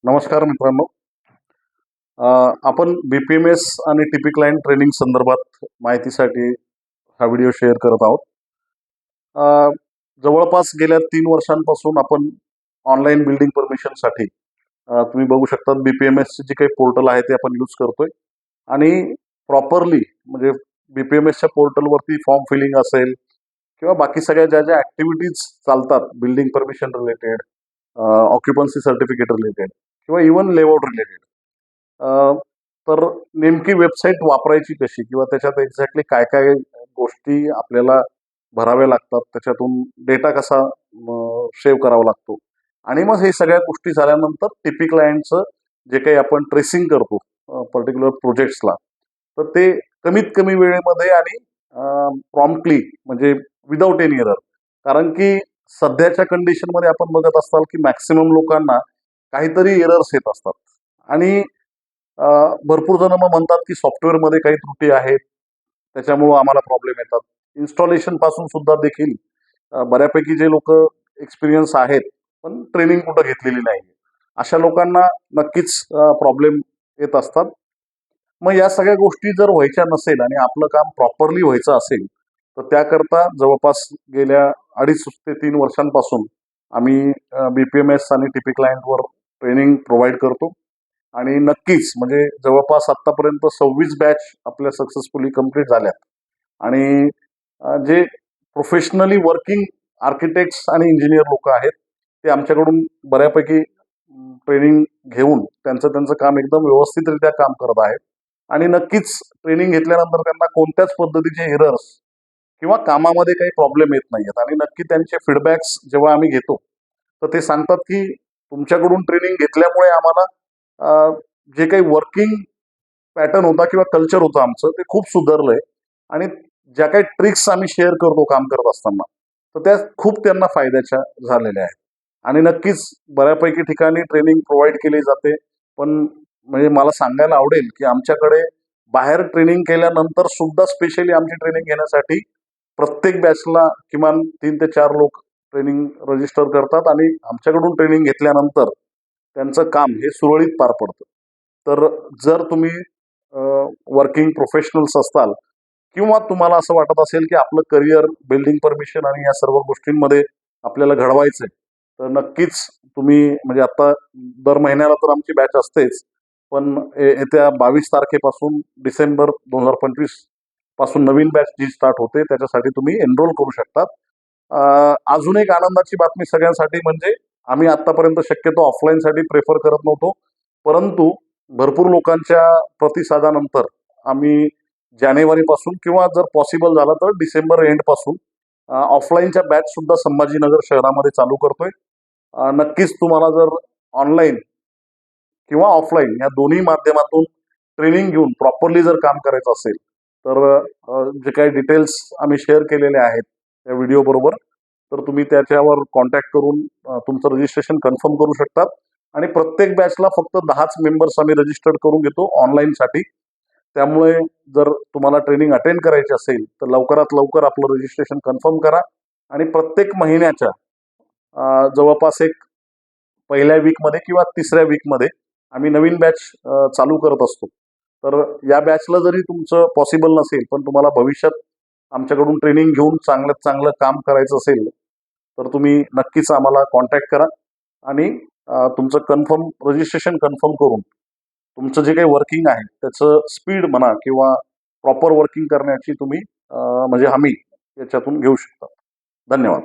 नमस्कार मित्रांनो. आपण BPMS आणि टीपी क्लायंट ट्रेनिंग संदर्भात माहितीसाठी हा व्हिडिओ शेअर करत आहोत. अ, जवळपास गेल्या 3 वर्षांपासून आपण ऑनलाईन बिल्डिंग परमिशनसाठी तुम्ही बघू शकता BPMSचे जे काही पोर्टल आहे ते आपण यूज करतोय आणि प्रॉपरली म्हणजे BPMSच्या पोर्टलवरती फॉर्म फिलिंग असेल किंवा बाकी सगळ्या ज्या ज्या ऍक्टिव्हिटीज चालतात building permission related, occupancy certificate related किंवा इव्हन लेआउट रिलेटेड, तर नेमकी वेबसाईट वापरायची कशी किंवा त्याच्यात एक्झॅक्टली काय काय गोष्टी आपल्याला भराव्या लागतात, त्याच्यातून डेटा कसा सेव्ह करावा लागतो आणि मग हे सगळ्या गोष्टी झाल्यानंतर टिपी क्लायंटचं जे काही आपण ट्रेसिंग करतो पर्टिक्युलर प्रोजेक्ट्सला, तर ते कमीत कमी वेळेमध्ये आणि प्रॉम्प्टली म्हणजे विदाऊट एनी एरर. कारण की सध्याच्या कंडिशनमध्ये आपण बघत असाल की मॅक्सिमम लोकांना काहीतरी एरर्स येत असतात आणि भरपूर जण मग म्हणतात की सॉफ्टवेअरमध्ये काही त्रुटी आहेत, त्याच्यामुळं आम्हाला प्रॉब्लेम येतात. इन्स्टॉलेशन पासून सुद्धा देखील बऱ्यापैकी जे लोक एक्सपिरियन्स आहेत पण ट्रेनिंग कुठं घेतलेली नाही, अशा लोकांना नक्कीच प्रॉब्लेम येत असतात. मग या सगळ्या गोष्टी जर व्हायच्या नसेल आणि आपलं काम प्रॉपरली व्हायचं असेल तर त्याकरता जवळपास गेल्या 2.5 ते 3 वर्षांपासून आम्ही BPMS आणि टीपी क्लायंटवर ट्रेनिंग प्रोव्हाइड करतो आणि नक्कीच म्हणजे जवळपास आतापर्यंत 26 बॅच आपल्या सक्सेसफुली कंप्लीट झाल्यात आणि जे प्रोफेशनली वर्किंग आर्किटेक्ट्स आणि इंजिनियर लोक आहेत ते आमच्याकडून बऱ्यापैकी ट्रेनिंग घेऊन त्यांचं त्यांचं काम एकदम व्यवस्थितरित्या काम करत आहेत आणि नक्कीच ट्रेनिंग घेतल्यानंतर त्यांना कोणत्याच पद्धतीचे एरर्स किंवा कामामध्ये काही प्रॉब्लेम येत नाहीयेत आणि नक्की त्यांचे फीडबॅक्स जेव्हा आम्ही घेतो तर ते सांगतात की तुमच्याकडून ट्रेनिंग घेतल्यामुळे आम्हाला जे काही वर्किंग पॅटर्न होता किंवा कल्चर होतं आमचं ते खूप सुधारलंय आणि ज्या काही ट्रिक्स आम्ही शेअर करतो काम करत असताना तर त्या खूप त्यांना फायद्याच्या झालेल्या आहेत आणि नक्कीच बऱ्यापैकी ठिकाणी ट्रेनिंग प्रोव्हाइड केली जाते. पण म्हणजे मला सांगायला आवडेल की आमच्याकडे बाहेर ट्रेनिंग केल्यानंतर सुद्धा स्पेशली आमची ट्रेनिंग घेण्यासाठी प्रत्येक बॅचला किमान 3 ते 4 लोक ट्रेनिंग रजिस्टर करतात आणि आमच्याकडून ट्रेनिंग घेतल्यानंतर त्यांचं काम हे सुरळीत पार पडतं. तर जर तुम्ही वर्किंग प्रोफेशनल्स असताल किंवा तुम्हाला असं वाटत असेल की आपलं करिअर बिल्डिंग परमिशन आणि या सर्व गोष्टींमध्ये आपल्याला घडवायचंय तर नक्कीच तुम्ही म्हणजे आता दर महिन्याला तर आमची बॅच असतेच, पण येत्या 22 तारखेपासून डिसेंबर 2025 पासून नवीन बॅच जी स्टार्ट होते त्याच्यासाठी तुम्ही एनरोल करू शकतात. अजून एक आनंदाची बातमी सगळ्यांसाठी म्हणजे आम्ही आतापर्यंत शक्यतो ऑफलाईनसाठी प्रेफर करत नव्हतो, परंतु भरपूर लोकांच्या प्रतिसादानंतर आम्ही जानेवारीपासून किंवा जर पॉसिबल झालं तर डिसेंबर एंड पासून ऑफलाईनच्या बॅच सुद्धा संभाजीनगर शहरामध्ये चालू करतोय. नक्कीच तुम्हाला जर ऑनलाईन किंवा ऑफलाईन या दोन्ही माध्यमातून ट्रेनिंग घेऊन प्रॉपरली जर काम करायचं असेल तर जे काही डिटेल्स आम्ही शेअर केलेले आहेत त्या व्हिडिओ बरोबर, तर तुम्ही त्याच्यावर कॉन्टॅक्ट करून तुमचं रजिस्ट्रेशन कन्फर्म करू शकतात आणि प्रत्येक बॅचला फक्त 10च मेंबर्स आम्ही रजिस्टर्ड करून घेतो ऑनलाईनसाठी. त्यामुळे जर तुम्हाला ट्रेनिंग अटेंड करायची असेल तर लवकरात लवकर आपलं रजिस्ट्रेशन कन्फर्म करा आणि प्रत्येक महिन्याच्या जवळपास एक पहिल्या वीकमध्ये किंवा तिसऱ्या वीकमध्ये आम्ही नवीन बॅच चालू करत असतो. तर या बॅचला जरी तुमचं पॉसिबल नसेल पण तुम्हाला भविष्यात आमच्याकडून ट्रेनिंग घेऊन चांगल्यात चांगलं काम करायचं असेल तर तुम्ही नक्कीच आम्हाला कॉन्टॅक्ट करा आणि तुमचं कन्फर्म रजिस्ट्रेशन कन्फर्म करून तुमचं जे काही वर्किंग आहे त्याचं स्पीड म्हणा किंवा प्रॉपर वर्किंग करण्याची तुम्ही म्हणजे हमी याच्यातून घेऊ शकता. धन्यवाद.